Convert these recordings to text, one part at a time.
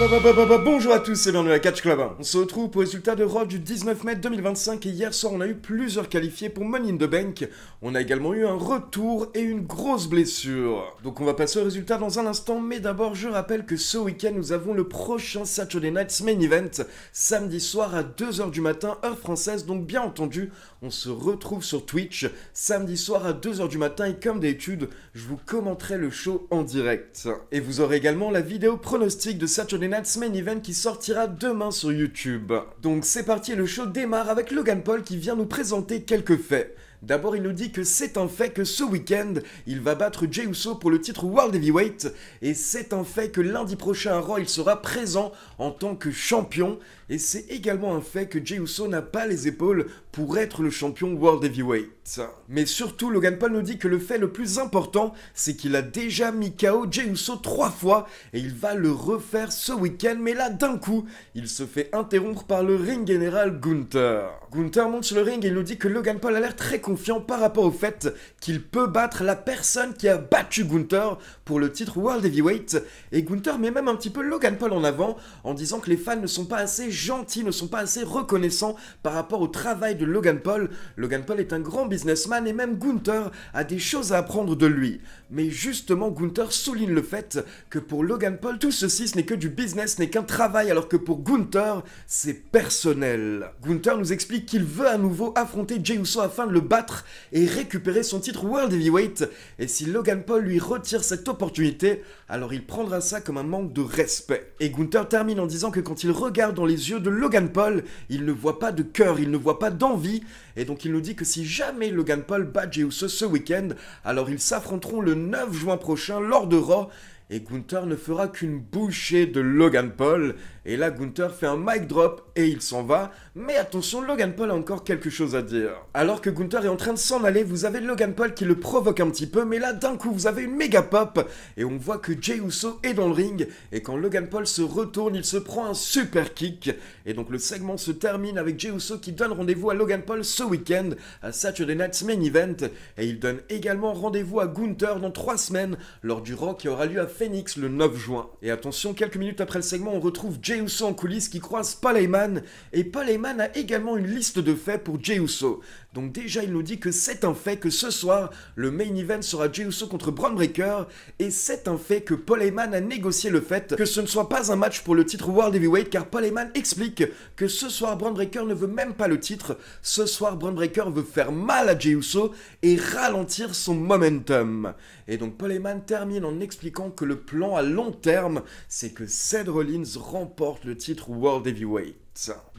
Bonjour à tous et bienvenue à Catch Club. On se retrouve pour le résultat de Raw du 19 mai 2025 et hier soir on a eu plusieurs qualifiés pour Money in the Bank. On a également eu un retour et une grosse blessure. Donc on va passer au résultat dans un instant, mais d'abord je rappelle que ce week-end nous avons le prochain Saturday Night's Main Event, samedi soir à 2h du matin, heure française, donc bien entendu on se retrouve sur Twitch samedi soir à 2h du matin et comme d'habitude je vous commenterai le show en direct. Et vous aurez également la vidéo pronostic de Saturday Night's Main Event qui sortira demain sur YouTube. Donc c'est parti, le show démarre avec Logan Paul qui vient nous présenter quelques faits. D'abord, il nous dit que c'est un fait que ce week-end, il va battre Jey Uso pour le titre World Heavyweight. Et c'est un fait que lundi prochain à Raw, il sera présent en tant que champion. Et c'est également un fait que Jey Uso n'a pas les épaules pour être le champion World Heavyweight. Mais surtout, Logan Paul nous dit que le fait le plus important, c'est qu'il a déjà mis KO Jey Uso 3 fois. Et il va le refaire ce week-end. Mais là, d'un coup, il se fait interrompre par le ring général Gunther. Gunther monte sur le ring et il nous dit que Logan Paul a l'air très confiant par rapport au fait qu'il peut battre la personne qui a battu Gunther pour le titre World Heavyweight. Et Gunther met même un petit peu Logan Paul en avant en disant que les fans ne sont pas assez gentils, ne sont pas assez reconnaissants par rapport au travail de Logan Paul. Logan Paul est un grand businessman et même Gunther a des choses à apprendre de lui. Mais justement, Gunther souligne le fait que pour Logan Paul, tout ceci ce n'est que du business, n'est qu'un travail, alors que pour Gunther, c'est personnel. Gunther nous explique qu'il veut à nouveau affronter Jey Uso afin de le battre et récupérer son titre World Heavyweight. Et si Logan Paul lui retire cette opportunité, alors il prendra ça comme un manque de respect. Et Gunther termine en disant que quand il regarde dans les yeux de Logan Paul, il ne voit pas de cœur, il ne voit pas d'envie. Et donc il nous dit que si jamais Logan Paul bat Jey Uso ce week-end, alors ils s'affronteront le 9 juin prochain lors de Raw. Et Gunther ne fera qu'une bouchée de Logan Paul. Et là, Gunther fait un mic drop et il s'en va. Mais attention, Logan Paul a encore quelque chose à dire. Alors que Gunther est en train de s'en aller, vous avez Logan Paul qui le provoque un petit peu. Mais là, d'un coup, vous avez une méga pop. Et on voit que Jey Uso est dans le ring. Et quand Logan Paul se retourne, il se prend un super kick. Et donc le segment se termine avec Jey Uso qui donne rendez-vous à Logan Paul ce week-end à Saturday Night's Main Event. Et il donne également rendez-vous à Gunther dans 3 semaines lors du Raw qui aura lieu à Phoenix le 9 juin. Et attention, quelques minutes après le segment, on retrouve Jey Uso en coulisses qui croise Paul Heyman. Et Paul Heyman a également une liste de faits pour Jey Uso. Donc déjà, il nous dit que c'est un fait que ce soir, le main event sera Jey Uso contre Bron Breakker. Et c'est un fait que Paul Heyman a négocié le fait que ce ne soit pas un match pour le titre World Heavyweight, car Paul Heyman explique que ce soir, Bron Breakker ne veut même pas le titre. Ce soir, Bron Breakker veut faire mal à Jey Uso et ralentir son momentum. Et donc Paul Heyman termine en expliquant que le plan à long terme, c'est que Seth Rollins remporte le titre World Heavyweight.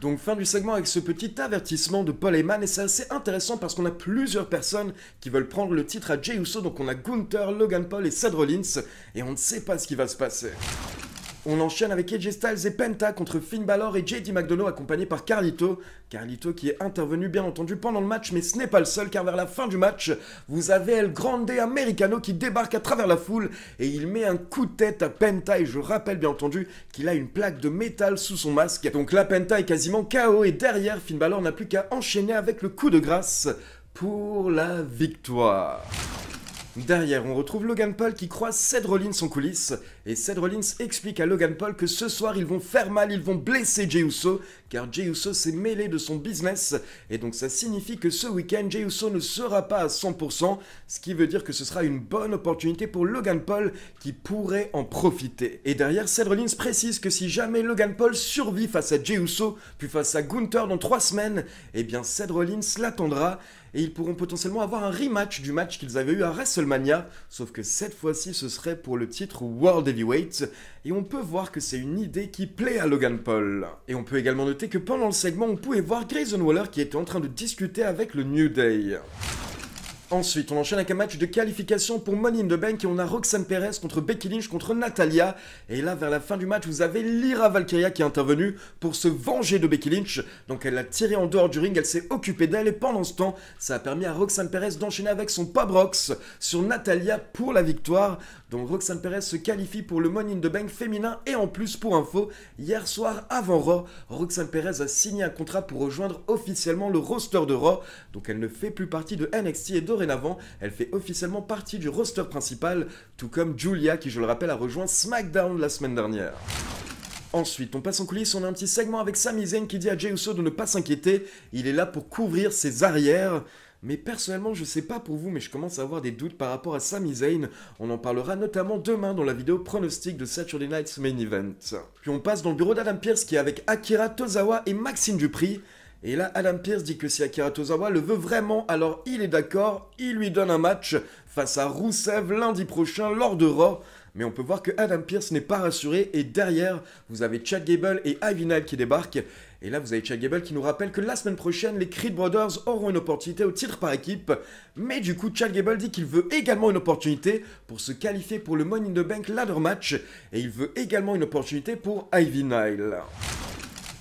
Donc fin du segment avec ce petit avertissement de Paul Heyman, et c'est assez intéressant parce qu'on a plusieurs personnes qui veulent prendre le titre à Jey Uso. Donc on a Gunther, Logan Paul et Seth Rollins, et on ne sait pas ce qui va se passer. On enchaîne avec AJ Styles et Penta contre Finn Balor et JD McDonough accompagné par Carlito. Carlito qui est intervenu bien entendu pendant le match, mais ce n'est pas le seul car vers la fin du match, vous avez El Grande Americano qui débarque à travers la foule et il met un coup de tête à Penta, et je rappelle bien entendu qu'il a une plaque de métal sous son masque. Donc là Penta est quasiment KO et derrière Finn Balor n'a plus qu'à enchaîner avec le coup de grâce pour la victoire. Derrière, on retrouve Logan Paul qui croise Seth Rollins en coulisses, et Seth Rollins explique à Logan Paul que ce soir ils vont faire mal, ils vont blesser Jey Uso, car Jey Uso s'est mêlé de son business, et donc ça signifie que ce week-end Jey Uso ne sera pas à 100%, ce qui veut dire que ce sera une bonne opportunité pour Logan Paul qui pourrait en profiter. Et derrière, Seth Rollins précise que si jamais Logan Paul survit face à Jey Uso, puis face à Gunther dans 3 semaines, eh bien Seth Rollins l'attendra, et ils pourront potentiellement avoir un rematch du match qu'ils avaient eu à WrestleMania, sauf que cette fois-ci ce serait pour le titre World Heavyweight, et on peut voir que c'est une idée qui plaît à Logan Paul. Et on peut également noter que pendant le segment, on pouvait voir Grayson Waller qui était en train de discuter avec le New Day. Ensuite, on enchaîne avec un match de qualification pour Money in the Bank et on a Roxanne Perez contre Becky Lynch contre Natalya. Et là, vers la fin du match, vous avez Lyra Valkyria qui est intervenue pour se venger de Becky Lynch. Donc elle l'a tirée en dehors du ring, elle s'est occupée d'elle et pendant ce temps, ça a permis à Roxanne Perez d'enchaîner avec son Pop Rocks sur Natalya pour la victoire. Donc Roxanne Perez se qualifie pour le Money in the Bank féminin et en plus, pour info, hier soir avant Raw, Roxanne Perez a signé un contrat pour rejoindre officiellement le roster de Raw. Donc elle ne fait plus partie de NXT et dorénavant, elle fait officiellement partie du roster principal, tout comme Julia qui, je le rappelle, a rejoint SmackDown la semaine dernière. Ensuite, on passe en coulisses, on a un petit segment avec Sami Zayn qui dit à Jey Uso de ne pas s'inquiéter, il est là pour couvrir ses arrières. Mais personnellement, je sais pas pour vous, mais je commence à avoir des doutes par rapport à Sami Zayn. On en parlera notamment demain dans la vidéo pronostic de Saturday Night's Main Event. Puis on passe dans le bureau d'Adam Pearce qui est avec Akira Tozawa et Maxime Dupri. Et là, Adam Pearce dit que si Akira Tozawa le veut vraiment, alors il est d'accord, il lui donne un match face à Rusev lundi prochain lors de Raw. Mais on peut voir que Adam Pearce n'est pas rassuré et derrière, vous avez Chad Gable et Ivy Nile qui débarquent. Et là, vous avez Chad Gable qui nous rappelle que la semaine prochaine, les Creed Brothers auront une opportunité au titre par équipe. Mais du coup, Chad Gable dit qu'il veut également une opportunité pour se qualifier pour le Money in the Bank Ladder Match. Et il veut également une opportunité pour Ivy Nile.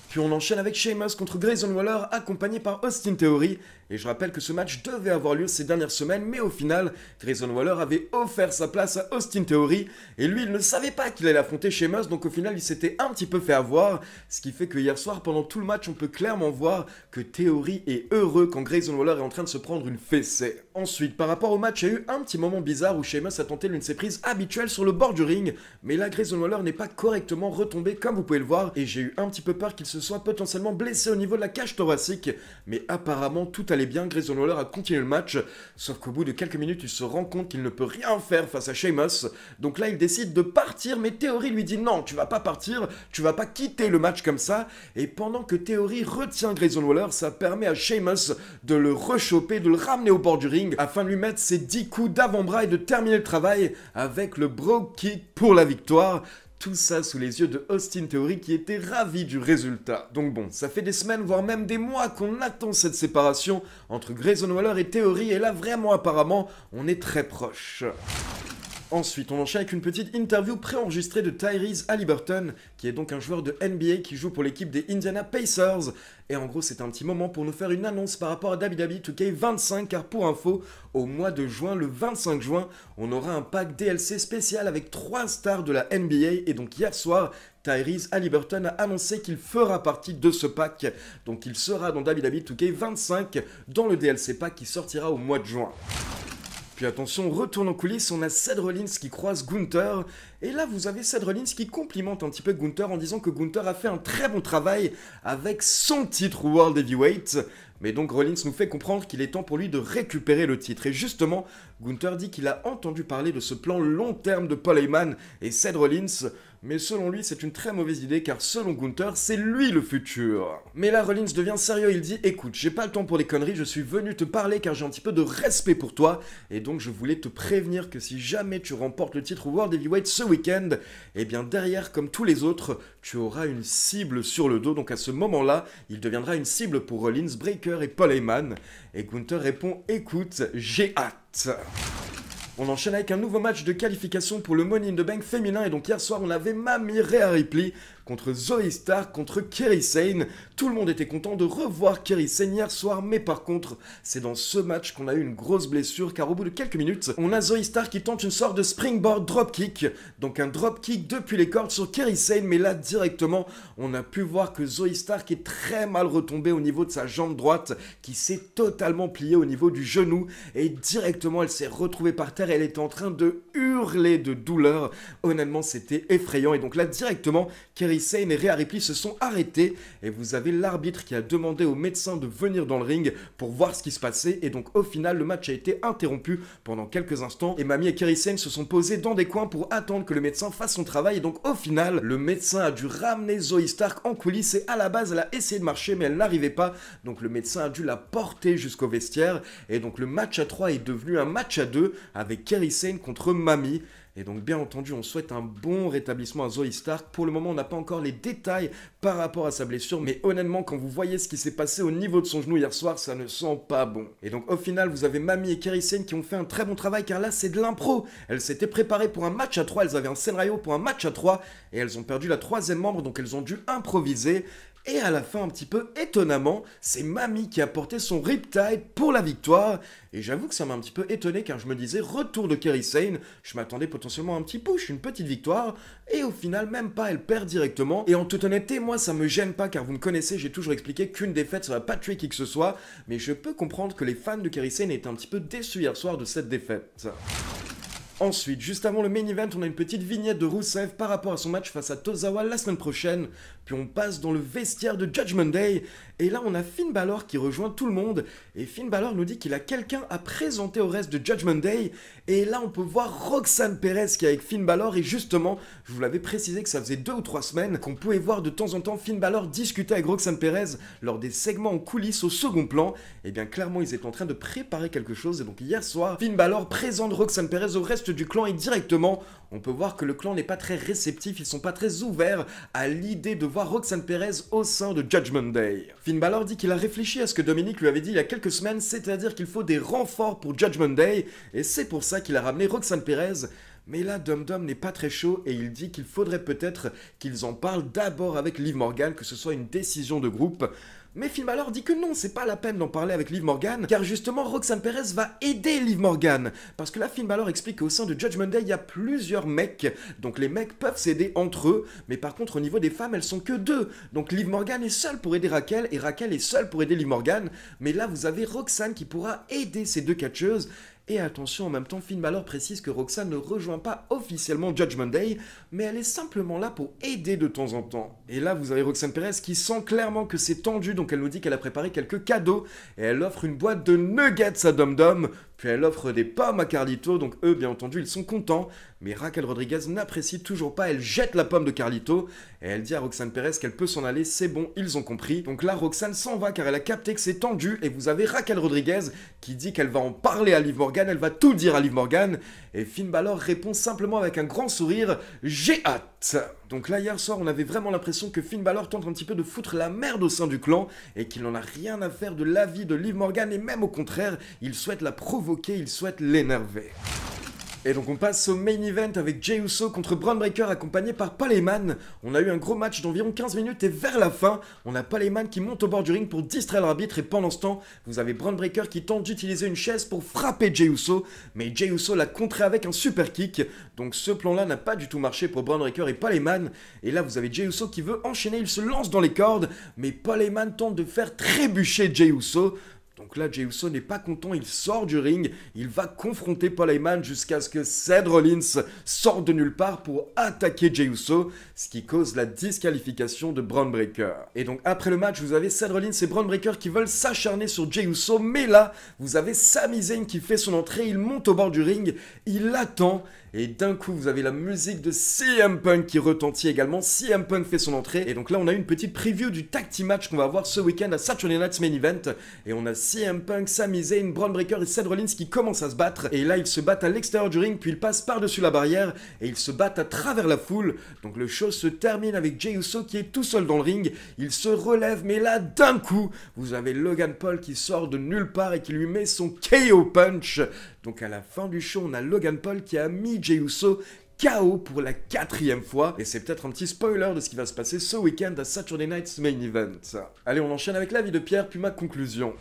Puis on enchaîne avec Sheamus contre Grayson Waller accompagné par Austin Theory. Et je rappelle que ce match devait avoir lieu ces dernières semaines, mais au final, Grayson Waller avait offert sa place à Austin Theory. Et lui, il ne savait pas qu'il allait affronter Sheamus, donc au final, il s'était un petit peu fait avoir. Ce qui fait que hier soir, pendant tout le match, on peut clairement voir que Theory est heureux quand Grayson Waller est en train de se prendre une fessée. Ensuite, par rapport au match, il y a eu un petit moment bizarre où Sheamus a tenté l'une de ses prises habituelles sur le bord du ring. Mais là, Grayson Waller n'est pas correctement retombé, comme vous pouvez le voir. Et j'ai eu un petit peu peur qu'il se soit potentiellement blessé au niveau de la cage thoracique. Mais apparemment, tout allait bien, Grayson Waller a continué le match, sauf qu'au bout de quelques minutes, il se rend compte qu'il ne peut rien faire face à Sheamus. Donc là, il décide de partir, mais Theory lui dit non, tu vas pas partir, tu vas pas quitter le match comme ça. Et pendant que Theory retient Grayson Waller, ça permet à Sheamus de le rechoper, de le ramener au bord du ring, afin de lui mettre ses 10 coups d'avant-bras et de terminer le travail avec le Brogue Kick pour la victoire. Tout ça sous les yeux de Austin Theory qui était ravi du résultat. Donc bon, ça fait des semaines, voire même des mois qu'on attend cette séparation entre Grayson Waller et Theory, et là vraiment apparemment, on est très proche. Ensuite, on enchaîne avec une petite interview préenregistrée de Tyrese Haliburton, qui est donc un joueur de NBA qui joue pour l'équipe des Indiana Pacers. Et en gros, c'est un petit moment pour nous faire une annonce par rapport à WWE 2K25, car pour info, au mois de juin, le 25 juin, on aura un pack DLC spécial avec 3 stars de la NBA. Et donc hier soir, Tyrese Haliburton a annoncé qu'il fera partie de ce pack. Donc il sera dans WWE 2K25 dans le DLC pack qui sortira au mois de juin. Puis attention, on retourne en coulisses, on a Seth Rollins qui croise Gunther. Et là, vous avez Seth Rollins qui complimente un petit peu Gunther en disant que Gunther a fait un très bon travail avec son titre World Heavyweight. Mais donc Rollins nous fait comprendre qu'il est temps pour lui de récupérer le titre. Et justement, Gunther dit qu'il a entendu parler de ce plan long terme de Paul Heyman et Seth Rollins. Mais selon lui, c'est une très mauvaise idée car selon Gunther, c'est lui le futur. Mais là, Rollins devient sérieux, il dit « Écoute, j'ai pas le temps pour les conneries, je suis venu te parler car j'ai un petit peu de respect pour toi. Et donc je voulais te prévenir que si jamais tu remportes le titre World Heavyweight ce week-end, eh bien derrière, comme tous les autres, tu auras une cible sur le dos. Donc à ce moment-là, il deviendra une cible pour Rollins, Breaker et Paul Heyman. » Et Gunther répond « Écoute, j'ai hâte. » On enchaîne avec un nouveau match de qualification pour le Money in the Bank féminin. Et donc hier soir, on avait Mamie Rhea Ripley contre Zoey Stark, contre Kairi Sane. Tout le monde était content de revoir Kairi Sane hier soir, mais par contre, c'est dans ce match qu'on a eu une grosse blessure, car au bout de quelques minutes, on a Zoey Stark qui tente une sorte de springboard dropkick, donc un dropkick depuis les cordes sur Kairi Sane, mais là, directement, on a pu voir que Zoey Stark est très mal retombée au niveau de sa jambe droite, qui s'est totalement pliée au niveau du genou, et directement, elle s'est retrouvée par terre, et elle était en train de hurler de douleur. Honnêtement, c'était effrayant, et donc là, directement, Kairi Sane et Rhea Ripley se sont arrêtés et vous avez l'arbitre qui a demandé au médecin de venir dans le ring pour voir ce qui se passait et donc au final le match a été interrompu pendant quelques instants et Mamie et Kairi Sane se sont posés dans des coins pour attendre que le médecin fasse son travail et donc au final le médecin a dû ramener Zoey Stark en coulisses et à la base elle a essayé de marcher mais elle n'arrivait pas donc le médecin a dû la porter jusqu'au vestiaire et donc le match à 3 est devenu un match à 2 avec Kairi Sane contre Mamie. Et donc bien entendu, on souhaite un bon rétablissement à Zoey Stark. Pour le moment, on n'a pas encore les détails par rapport à sa blessure. Mais honnêtement, quand vous voyez ce qui s'est passé au niveau de son genou hier soir, ça ne sent pas bon. Et donc au final, vous avez Mamie et Kairi Sane qui ont fait un très bon travail. Car là, c'est de l'impro. Elles s'étaient préparées pour un match à 3. Elles avaient un scénario pour un match à 3. Et elles ont perdu la 3e membre. Donc elles ont dû improviser. Et à la fin, un petit peu étonnamment, c'est Mamie qui a porté son Riptide pour la victoire. Et j'avoue que ça m'a un petit peu étonné car je me disais, retour de Kairi Sane, je m'attendais potentiellement à un petit push, une petite victoire. Et au final, même pas, elle perd directement. Et en toute honnêteté, moi, ça me gêne pas car vous me connaissez, j'ai toujours expliqué qu'une défaite, ça va pas tuer qui que ce soit. Mais je peux comprendre que les fans de Kairi Sane étaient un petit peu déçus hier soir de cette défaite. Ensuite, juste avant le main event, on a une petite vignette de Rusev par rapport à son match face à Tozawa la semaine prochaine. Puis on passe dans le vestiaire de Judgment Day. Et là, on a Finn Balor qui rejoint tout le monde. Et Finn Balor nous dit qu'il a quelqu'un à présenter au reste de Judgment Day. Et là, on peut voir Roxanne Perez qui est avec Finn Balor. Et justement, je vous l'avais précisé que ça faisait 2 ou 3 semaines qu'on pouvait voir de temps en temps Finn Balor discuter avec Roxanne Perez lors des segments en coulisses au second plan. Et bien clairement, ils étaient en train de préparer quelque chose. Et donc hier soir, Finn Balor présente Roxanne Perez au reste du clan. Et directement, on peut voir que le clan n'est pas très réceptif. Ils sont pas très ouverts à l'idée de voir Roxanne Perez au sein de Judgment Day. Finn Balor dit qu'il a réfléchi à ce que Dominic lui avait dit il y a quelques semaines, c'est-à-dire qu'il faut des renforts pour Judgment Day, et c'est pour ça qu'il a ramené Roxanne Perez. Mais là, Dum Dum n'est pas très chaud et il dit qu'il faudrait peut-être qu'ils en parlent d'abord avec Liv Morgan, que ce soit une décision de groupe. Mais Finn Balor dit que non, c'est pas la peine d'en parler avec Liv Morgan, car justement Roxanne Perez va aider Liv Morgan. Parce que là, Finn Balor explique qu'au sein de Judgment Day, il y a plusieurs mecs, donc les mecs peuvent s'aider entre eux, mais par contre au niveau des femmes, elles sont que 2. Donc Liv Morgan est seule pour aider Raquel, et Raquel est seule pour aider Liv Morgan, mais là vous avez Roxanne qui pourra aider ces 2 catcheuses. Et attention, en même temps, Finn Balor précise que Roxanne ne rejoint pas officiellement Judgment Day, mais elle est simplement là pour aider de temps en temps. Et là, vous avez Roxanne Perez qui sent clairement que c'est tendu, donc elle nous dit qu'elle a préparé quelques cadeaux, et elle offre une boîte de nuggets à Dum Dum, puis elle offre des pommes à Carlito, donc eux, bien entendu, ils sont contents, mais Raquel Rodriguez n'apprécie toujours pas, elle jette la pomme de Carlito, et elle dit à Roxanne Perez qu'elle peut s'en aller, c'est bon, ils ont compris. Donc là, Roxanne s'en va car elle a capté que c'est tendu, et vous avez Raquel Rodriguez qui dit qu'elle va en parler à Liv Morgan, elle va tout dire à Liv Morgan, et Finn Balor répond simplement avec un grand sourire, j'ai hâte. Donc là, hier soir, on avait vraiment l'impression que Finn Balor tente un petit peu de foutre la merde au sein du clan, et qu'il n'en a rien à faire de l'avis de Liv Morgan, et même au contraire, il souhaite la provoquer, il souhaite l'énerver. Et donc on passe au main event avec Jey Uso contre Bron Breakker accompagné par Paul Heyman. On a eu un gros match d'environ 15 minutes et vers la fin, on a Paul Heyman qui monte au bord du ring pour distraire l'arbitre et pendant ce temps, vous avez Bron Breakker qui tente d'utiliser une chaise pour frapper Jey Uso, mais Jey Uso l'a contré avec un super kick. Donc ce plan-là n'a pas du tout marché pour Bron Breakker et Paul Heyman. Et là vous avez Jey Uso qui veut enchaîner, il se lance dans les cordes, mais Paul Heyman tente de faire trébucher Jey Uso. Donc là, Jey Uso n'est pas content, il sort du ring, il va confronter Paul Heyman jusqu'à ce que Seth Rollins sorte de nulle part pour attaquer Jey Uso, ce qui cause la disqualification de Bron Breakker. Et donc après le match, vous avez Seth Rollins et Bron Breakker qui veulent s'acharner sur Jey Uso, mais là, vous avez Sami Zayn qui fait son entrée, il monte au bord du ring, il attend, et d'un coup, vous avez la musique de CM Punk qui retentit également. CM Punk fait son entrée. Et donc là, on a une petite preview du tag team match qu'on va voir ce week-end à Saturday Night's Main Event. Et on a CM Punk, Sami Zayn, Bron Breakker et Seth Rollins qui commencent à se battre. Et là, ils se battent à l'extérieur du ring, puis ils passent par-dessus la barrière. Et ils se battent à travers la foule. Donc le show se termine avec Jey Uso qui est tout seul dans le ring. Il se relève, mais là, d'un coup, vous avez Logan Paul qui sort de nulle part et qui lui met son KO Punch. Donc à la fin du show, on a Logan Paul qui a mis Jey Uso KO pour la 4e fois. Et c'est peut-être un petit spoiler de ce qui va se passer ce week-end à Saturday Night's Main Event. Allez, on enchaîne avec l'avis de Pierre, puis ma conclusion.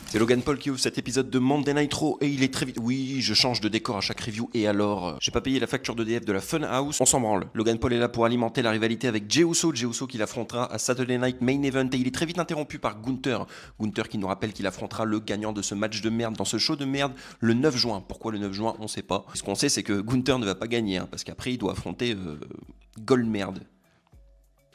C'est Logan Paul qui ouvre cet épisode de Monday Night Raw et il est très vite. Oui, je change de décor à chaque review et alors, j'ai pas payé la facture d'EDF de la Funhouse, on s'en branle. Logan Paul est là pour alimenter la rivalité avec Jey Uso qui l'affrontera à Saturday Night Main Event et il est très vite interrompu par Gunther. Gunther qui nous rappelle qu'il affrontera le gagnant de ce match de merde dans ce show de merde le 9 juin. Pourquoi le 9 juin, on sait pas. Ce qu'on sait, c'est que Gunther ne va pas gagner parce qu'après il doit affronter Goldmerde.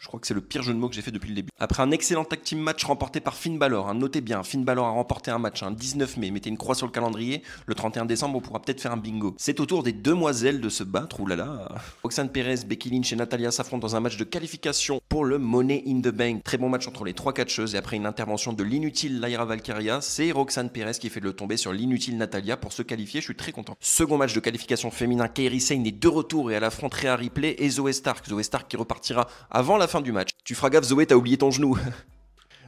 Je crois que c'est le pire jeu de mots que j'ai fait depuis le début. Après un excellent tag team match remporté par Finn Balor, notez bien, Finn Balor a remporté un match, 19 mai, mettez une croix sur le calendrier, le 31 décembre on pourra peut-être faire un bingo. C'est au tour des demoiselles de se battre, oulala. Roxanne Perez, Becky Lynch et Natalya s'affrontent dans un match de qualification pour le Money in the Bank. Très bon match entre les 3 catcheuses et après une intervention de l'inutile Lyra Valkyria, c'est Roxanne Perez qui fait le tomber sur l'inutile Natalya pour se qualifier, je suis très content. Second match de qualification féminin, Kairi Sane est de retour et elle affronte Rhea Ripley et Zoey Stark. Zoey Stark qui repartira avant la fin du match. Tu feras gaffe Zoé, t'as oublié ton genou.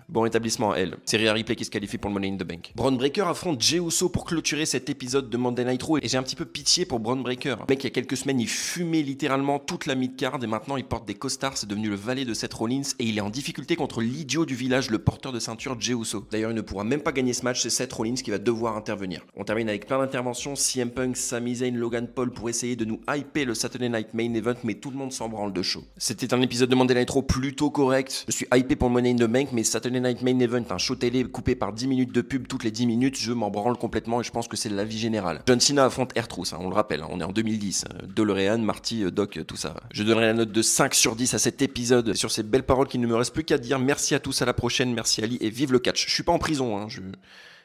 Bon rétablissement à elle. C'est Rhea Ripley qui se qualifie pour le Money in the Bank. Bron Breakker affronte Jey Uso pour clôturer cet épisode de Monday Night Raw et j'ai un petit peu pitié pour Bron Breakker. Le mec, il y a quelques semaines, il fumait littéralement toute la mid-card et maintenant il porte des costards, c'est devenu le valet de Seth Rollins et il est en difficulté contre l'idiot du village, le porteur de ceinture Jey Uso. D'ailleurs, il ne pourra même pas gagner ce match, c'est Seth Rollins qui va devoir intervenir. On termine avec plein d'interventions, CM Punk, Sami Zayn, Logan Paul pour essayer de nous hyper le Saturday Night Main Event, mais tout le monde s'en branle de show. C'était un épisode de Monday Night Raw plutôt correct. Je suis hypé pour le Money in the Bank, mais Saturday Monday Night Main Event, un show télé coupé par 10 minutes de pub toutes les 10 minutes, je m'en branle complètement et je pense que c'est l'avis général. John Cena affronte R-Truth, on le rappelle, on est en 2010. DeLorean, Marty, Doc, tout ça. Je donnerai la note de 5 sur 10 à cet épisode. Sur ces belles paroles qu'il ne me reste plus qu'à dire, merci à tous, à la prochaine, merci Ali et vive le catch. Je suis pas en prison,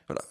voilà.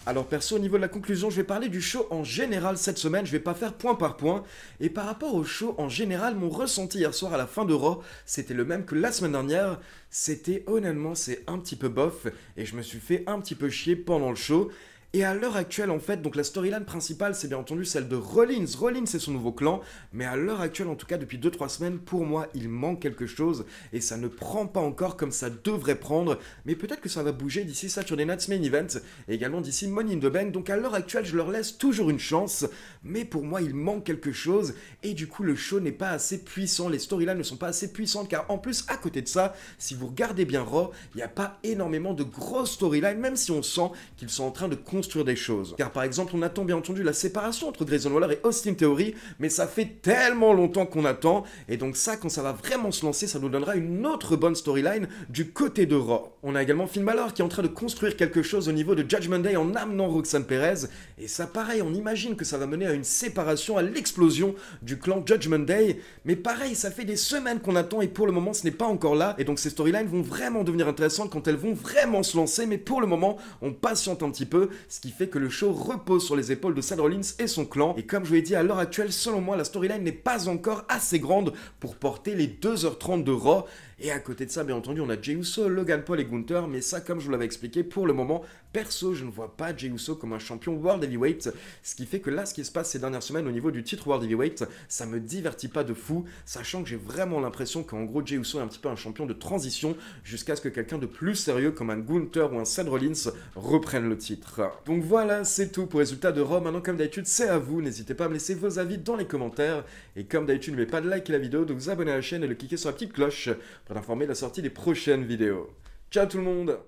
Alors perso, au niveau de la conclusion, je vais parler du show en général cette semaine, je vais pas faire point par point. Et par rapport au show en général, mon ressenti hier soir à la fin de Raw, c'était le même que la semaine dernière. C'était honnêtement, c'est un petit peu bof, et je me suis fait un petit peu chier pendant le show. Et à l'heure actuelle, en fait, donc la storyline principale, c'est bien entendu celle de Rollins. Rollins, c'est son nouveau clan, mais à l'heure actuelle, en tout cas depuis 2-3 semaines, pour moi, il manque quelque chose, et ça ne prend pas encore comme ça devrait prendre, mais peut-être que ça va bouger d'ici Saturday Night's Main Event, et également d'ici Money in the Bank, donc à l'heure actuelle, je leur laisse toujours une chance, mais pour moi, il manque quelque chose, et du coup, le show n'est pas assez puissant, les storylines ne sont pas assez puissantes, car en plus, à côté de ça, si vous regardez bien Raw, il n'y a pas énormément de grosses storylines, même si on sent qu'ils sont en train de construire des choses. Car par exemple, on attend bien entendu la séparation entre Grayson Waller et Austin Theory, mais ça fait tellement longtemps qu'on attend, et donc ça, quand ça va vraiment se lancer, ça nous donnera une autre bonne storyline du côté de Raw. On a également Finn Balor qui est en train de construire quelque chose au niveau de Judgment Day en amenant Roxanne Perez, et ça pareil, on imagine que ça va mener à une séparation, à l'explosion du clan Judgment Day, mais pareil, ça fait des semaines qu'on attend, et pour le moment, ce n'est pas encore là, et donc ces storylines vont vraiment devenir intéressantes quand elles vont vraiment se lancer, mais pour le moment, on patiente un petit peu, ce qui fait que le show repose sur les épaules de Seth Rollins et son clan. Et comme je vous l'ai dit, à l'heure actuelle, selon moi, la storyline n'est pas encore assez grande pour porter les 2h30 de Raw. Et à côté de ça, bien entendu, on a Jey Uso, Logan Paul et Gunther, mais ça, comme je vous l'avais expliqué, pour le moment, perso, je ne vois pas Jey Uso comme un champion World Heavyweight, ce qui fait que là, ce qui se passe ces dernières semaines au niveau du titre World Heavyweight, ça me divertit pas de fou, sachant que j'ai vraiment l'impression qu'en gros, Jey Uso est un petit peu un champion de transition, jusqu'à ce que quelqu'un de plus sérieux comme un Gunther ou un Seth Rollins reprenne le titre. Donc voilà, c'est tout pour le résultat de Raw. Maintenant, comme d'habitude, c'est à vous, n'hésitez pas à me laisser vos avis dans les commentaires, et comme d'habitude, n'oubliez pas de liker la vidéo, de vous abonner à la chaîne et de cliquer sur la petite cloche pour informer de la sortie des prochaines vidéos. Ciao tout le monde!